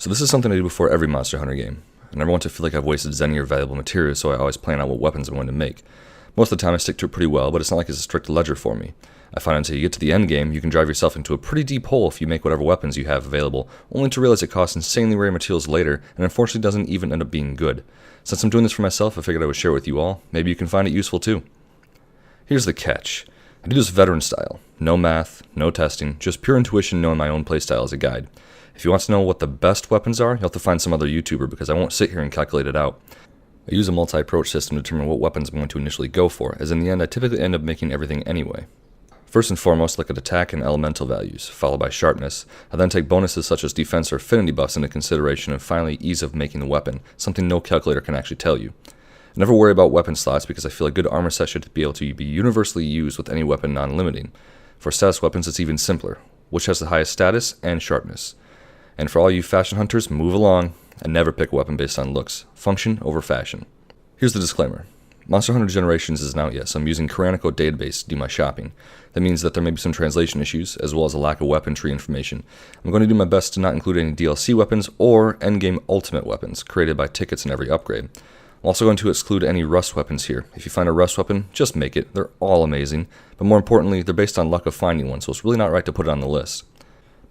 So this is something I do before every Monster Hunter game. I never want to feel like I've wasted any or valuable materials, so I always plan out what weapons I'm going to make. Most of the time I stick to it pretty well, but it's not like it's a strict ledger for me. I find until you get to the end game, you can drive yourself into a pretty deep hole if you make whatever weapons you have available, only to realize it costs insanely rare materials later, and unfortunately doesn't even end up being good. Since I'm doing this for myself, I figured I would share it with you all. Maybe you can find it useful too. Here's the catch. I do this veteran style. No math, no testing, just pure intuition knowing my own playstyle as a guide. If you want to know what the best weapons are, you'll have to find some other YouTuber because I won't sit here and calculate it out. I use a multi-approach system to determine what weapons I'm going to initially go for, as in the end I typically end up making everything anyway. First and foremost, look at attack and elemental values, followed by sharpness. I then take bonuses such as defense or affinity buffs into consideration, and finally ease of making the weapon, something no calculator can actually tell you. I never worry about weapon slots because I feel a good armor set should be able to be universally used with any weapon non-limiting. For status weapons it's even simpler, which has the highest status and sharpness. And for all you fashion hunters, move along and never pick a weapon based on looks. Function over fashion. Here's the disclaimer. Monster Hunter Generations isn't out yet, so I'm using Tyrannical database to do my shopping. That means that there may be some translation issues, as well as a lack of weapon tree information. I'm going to do my best to not include any DLC weapons or endgame ultimate weapons, created by tickets in every upgrade. I'm also going to exclude any rust weapons here. If you find a rust weapon, just make it. They're all amazing, but more importantly, they're based on luck of finding one, so it's really not right to put it on the list.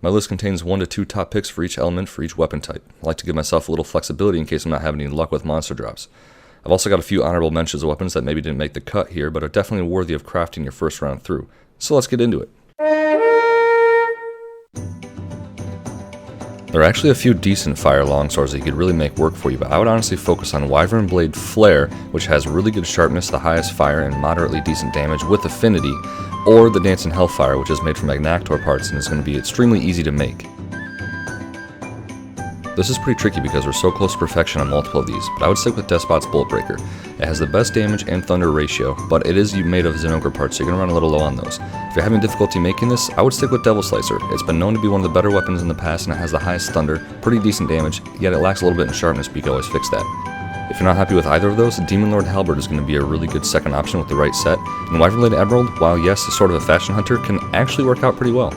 My list contains 1 to 2 top picks for each element for each weapon type. I like to give myself a little flexibility in case I'm not having any luck with monster drops. I've also got a few honorable mentions of weapons that maybe didn't make the cut here, but are definitely worthy of crafting your first round through. So let's get into it. There are actually a few decent fire longswords that you could really make work for you, but I would honestly focus on Wyvern Blade Flare, which has really good sharpness, the highest fire, and moderately decent damage with affinity, or the Dancing Hellfire, which is made from Magnactor parts and is going to be extremely easy to make. This is pretty tricky because we're so close to perfection on multiple of these, but I would stick with Despot's Boltbreaker. It has the best damage and thunder ratio, but it is made of Zinogre parts, so you're going to run a little low on those. If you're having difficulty making this, I would stick with Devil Slicer. It's been known to be one of the better weapons in the past, and it has the highest thunder, pretty decent damage, yet it lacks a little bit in sharpness, but you can always fix that. If you're not happy with either of those, Demon Lord Halberd is going to be a really good second option with the right set, and Wyvern Blade Emerald, while yes, is sort of a fashion hunter, can actually work out pretty well.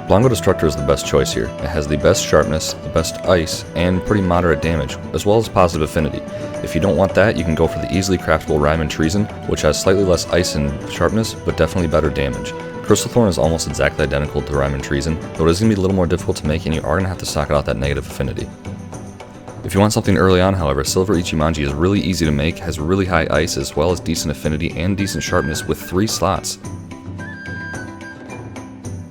Blango Destructor is the best choice here. It has the best sharpness, the best ice, and pretty moderate damage, as well as positive affinity. If you don't want that, you can go for the easily craftable Ryman Treason, which has slightly less ice and sharpness, but definitely better damage. Crystal Thorn is almost exactly identical to Ryman Treason, though it is going to be a little more difficult to make and you are going to have to sock out that negative affinity. If you want something early on, however, Silver Ichimonji is really easy to make, has really high ice as well as decent affinity and decent sharpness with 3 slots.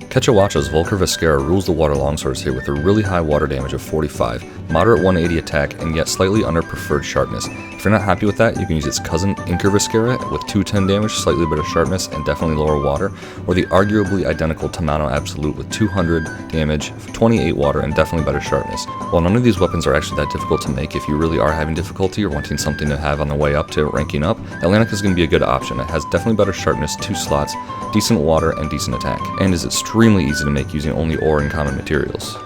Quetzalcoatl's Volker Viscera rules the water longswords here with a really high water damage of 45, moderate 180 attack, and yet slightly under preferred sharpness. If you're not happy with that, you can use its cousin Inker Viscera with 210 damage, slightly better sharpness, and definitely lower water, or the arguably identical Tamano Absolute with 200 damage, 28 water, and definitely better sharpness. While none of these weapons are actually that difficult to make, if you really are having difficulty or wanting something to have on the way up to ranking up, Atlantic is going to be a good option. It has definitely better sharpness, 2 slots, decent water, and decent attack, and is extremely easy to make using only ore and common materials.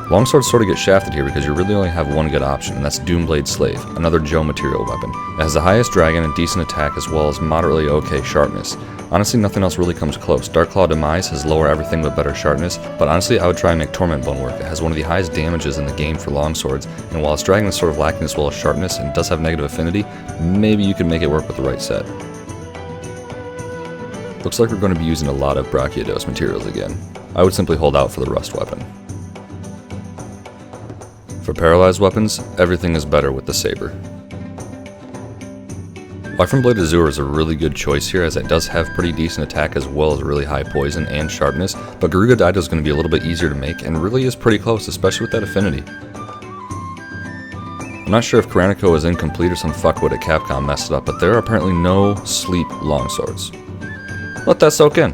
Longswords sort of get shafted here because you really only have one good option, and that's Doomblade Slave, another Joe material weapon. It has the highest dragon and decent attack as well as moderately okay sharpness. Honestly, nothing else really comes close. Darklaw Demise has lower everything but better sharpness, but honestly I would try and make Torment Bone work. It has one of the highest damages in the game for longswords, and while its dragon is sort of lacking as well as sharpness and does have negative affinity, maybe you can make it work with the right set. Looks like we're going to be using a lot of Brachiodos materials again. I would simply hold out for the rust weapon. For paralyzed weapons, everything is better with the saber. Wyvern Blade Azure is a really good choice here as it does have pretty decent attack as well as really high poison and sharpness, but Garuga Daido is going to be a little bit easier to make and really is pretty close, especially with that affinity. I'm not sure if Tyrannical is incomplete or some fuckwit at Capcom messed it up, but there are apparently no sleep longswords. Let that soak in.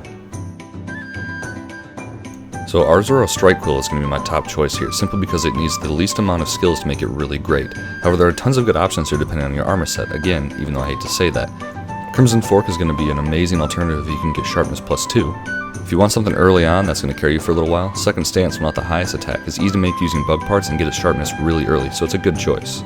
So Arzuro Strike Quill is going to be my top choice here, simply because it needs the least amount of skills to make it really great. However, there are tons of good options here depending on your armor set, again, even though I hate to say that. Crimson Fork is going to be an amazing alternative if you can get sharpness +2. If you want something early on that's going to carry you for a little while, Second Stance, while not the highest attack, is easy to make using bug parts and get its sharpness really early, so it's a good choice.